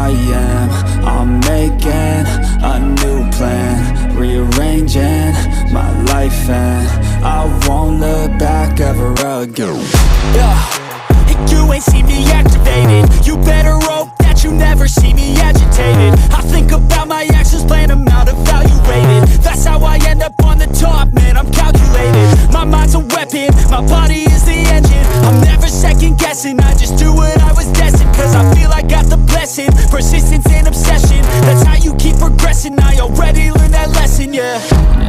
I am. I'm making a new plan, rearranging my life, and I won't look back ever again. You ain't see me activated. You better hope that you never see me agitated. I think about my actions, plan them out, evaluated. That's how I end up on the top, man, I'm calculated. My mind's a weapon, my body is the engine. I'm never second guessing, I just do what I was destined. Cause I feel I got the blessing, persistence and obsession. That's how you keep progressing, I already learned that lesson, yeah.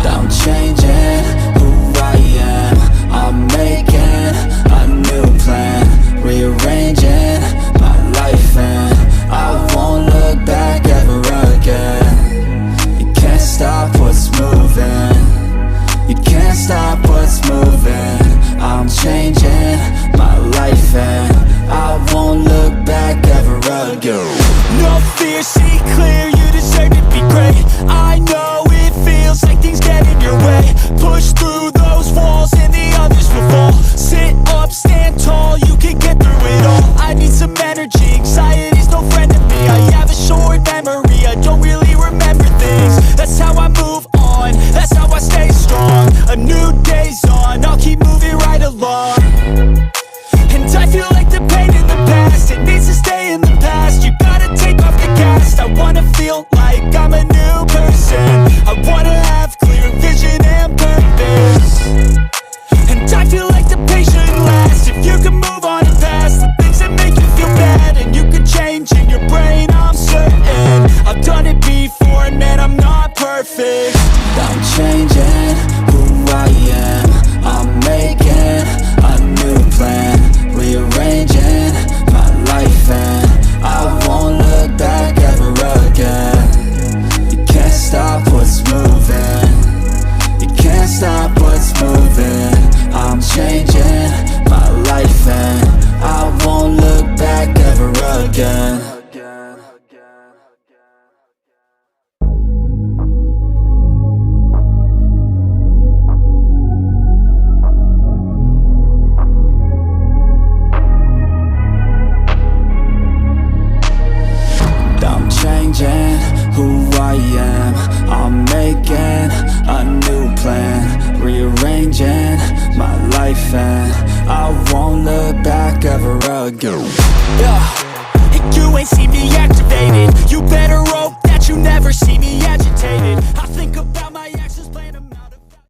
I'm changing who I am. I'm making a new plan, rearranging my life, and I won't look back ever again. You can't stop what's moving. You can't stop what's moving. I'm changing my life, and I won't look back ever again. No fear, see clear, you deserve to be great. I know it feels like things get in your way. Push through those walls and the others will fall. Sit up, stand tall, you can get through it all. I need some energy, anxiety's no friend to me. I have a short memory, I don't really remember things. That's how I move on, that's how I stay strong. A new day's on, I'll keep moving right along. And I feel like the pain in the past, it needs to stay in the past. You gotta take off the cast. I wanna feel like I'm a new person. I wanna have clear vision and purpose. And I feel like the pain shouldn't last. If you can move on and past the things that make you feel bad, and you can change in your brain, I'm certain. I've done it before, and man, I'm not perfect. I'm changing who I am. I'm making a new plan, rearranging my life, and I won't look back ever again. You can't stop what's moving. You can't stop what's moving. I'm changing my life, and I won't look back ever again. Changing who I am. I'm making a new plan, rearranging my life, and I won't look back ever again. You ain't see me activated.